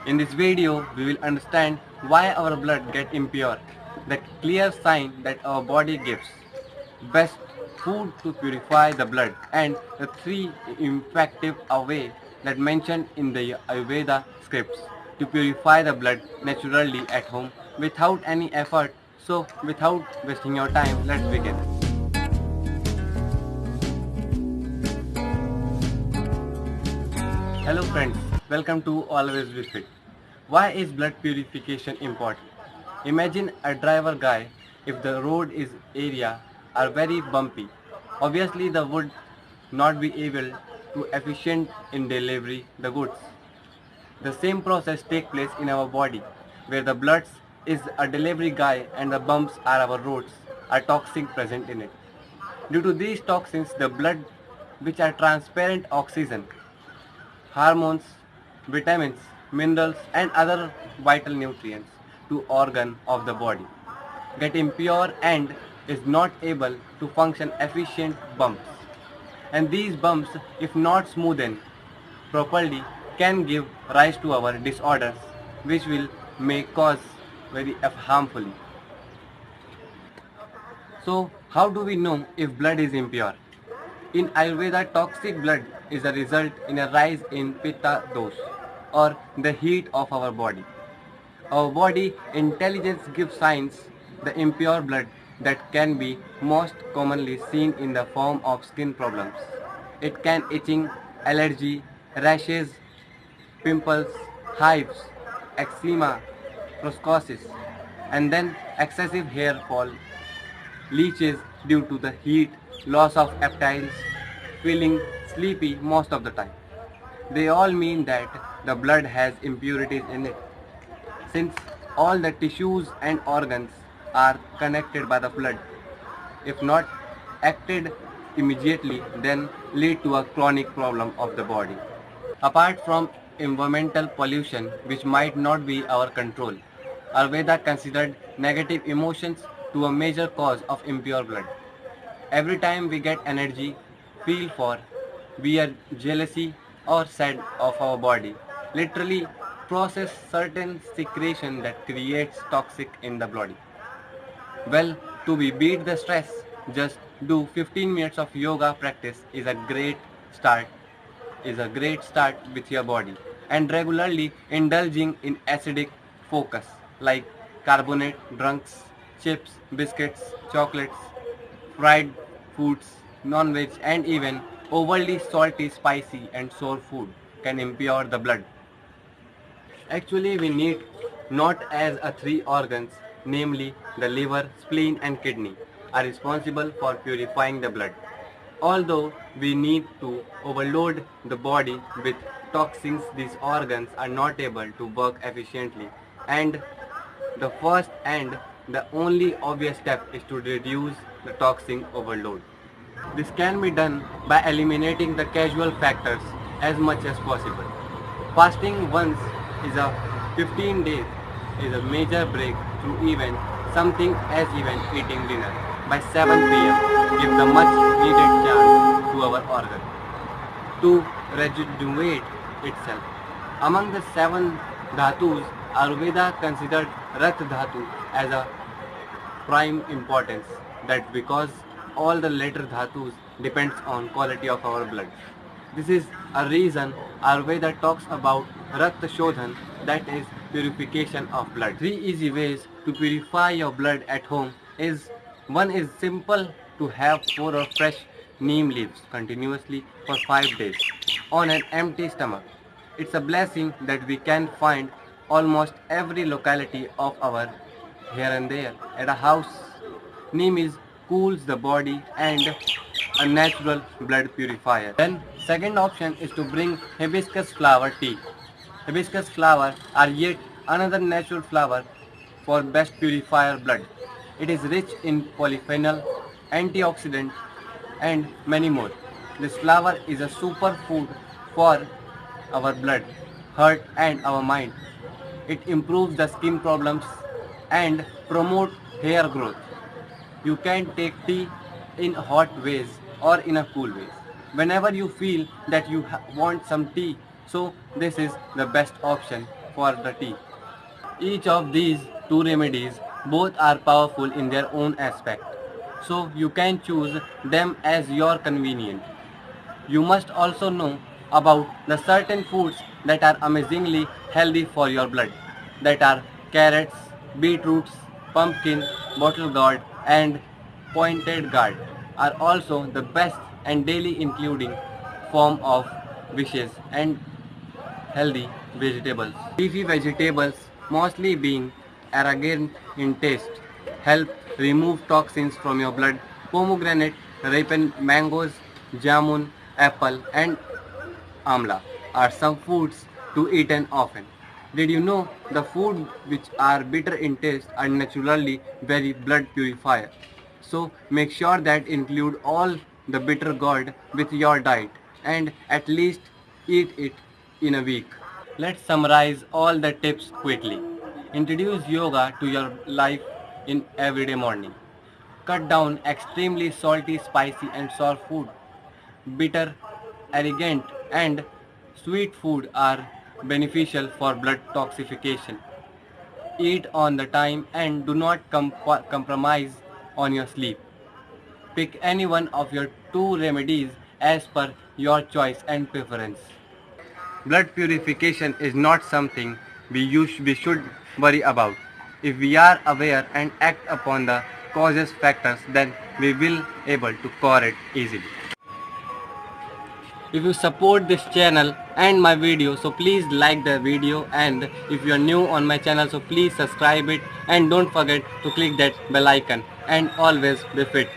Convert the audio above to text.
In this video, we will understand why our blood gets impure, the clear sign that our body gives, best food to purify the blood, and the three effective ways that mentioned in the Ayurveda scripts to purify the blood naturally at home without any effort. So, without wasting your time, let's begin. Hello friends, welcome to Always Be Fit. Why is blood purification important? Imagine a driver guy if the road is area are very bumpy. Obviously the would not be able to efficient in delivery the goods. The same process take place in our body where the blood is a delivery guy and the bumps are our roads are toxic present in it. Due to these toxins the blood which are transparent oxygen hormones, vitamins, minerals and other vital nutrients to organ of the body get impure and is not able to function efficient bumps. And these bumps if not smoothened properly can give rise to our disorders which will may cause very harmfully. So how do we know if blood is impure? In Ayurveda, toxic blood is a result in a rise in Pitta dosh or the heat of our body. Our body intelligence gives signs the impure blood that can be most commonly seen in the form of skin problems. It can itching, allergy, rashes, pimples, hives, eczema, psoriasis, and then excessive hair fall, leeches due to the heat, loss of appetite, feeling sleepy most of the time. They all mean that the blood has impurities in it. Since all the tissues and organs are connected by the blood, if not acted immediately, then lead to a chronic problem of the body. Apart from environmental pollution, which might not be our control, Ayurveda considered negative emotions to a major cause of impure blood. Every time we get energy, feel for, we are jealousy or sad of our body, literally process certain secretion that creates toxic in the body. Well, to be beat the stress, just do 15 minutes of yoga practice start is a great start with your body and regularly indulging in acidic focus like carbonate drinks, chips, biscuits, chocolates, fried foods, non-veg and even overly salty, spicy and sour food can impure the blood. Actually, we need not as a three organs, namely the liver, spleen and kidney, are responsible for purifying the blood. Although we need to overload the body with toxins, these organs are not able to work efficiently. And the first and the only obvious step is to reduce the toxin overload. This can be done by eliminating the casual factors as much as possible. Fasting once is a 15 days is a major break through even something as even eating dinner by 7 p.m. gives the much needed chance to our organ to rejuvenate itself. Among the seven dhatus, Ayurveda considered Rath Dhatu as a prime importance that because all the later dhatus depends on quality of our blood. This is a reason Ayurveda talks about Rakta Shodhan, that is purification of blood. Three easy ways to purify your blood at home is one is simple to have 4 fresh neem leaves continuously for 5 days on an empty stomach. It's a blessing that we can find almost every locality of our here and there at a house. Neem is cools the body and a natural blood purifier. Then second option is to bring hibiscus flower tea. Hibiscus flower are yet another natural flower for best purifier blood. It is rich in polyphenol, antioxidant and many more. This flower is a super food for our blood, heart and our mind. It improves the skin problems and promote hair growth. You can take tea in hot ways or in a cool ways. Whenever you feel that you want some tea, so this is the best option for the tea. Each of these two remedies both are powerful in their own aspect, so you can choose them as your convenient. You must also know about the certain foods that are amazingly healthy for your blood, that are carrots, beetroots, pumpkin, bottle gourd and pointed gourd are also the best and daily including form of wishes and healthy vegetables. Leafy vegetables, mostly being arrogant in taste, help remove toxins from your blood. Pomegranate, ripened mangoes, jamun, apple, and amla are some foods to eaten often. Did you know the food which are bitter in taste are naturally very blood purifier? So make sure that include all the bitter gourd with your diet and at least eat it in a week. Let's summarize all the tips quickly. Introduce yoga to your life in everyday morning. Cut down extremely salty, spicy and sour food. Bitter, arrogant and sweet food are beneficial for blood toxification. Eat on the time and do not compromise on your sleep. Pick any one of your two remedies as per your choice and preference. Blood purification is not something we should worry about. If we are aware and act upon the causes factors, then we will able to cure it easily. If you support this channel and my video, so please like the video, and if you are new on my channel, so please subscribe it and don't forget to click that bell icon and always be fit.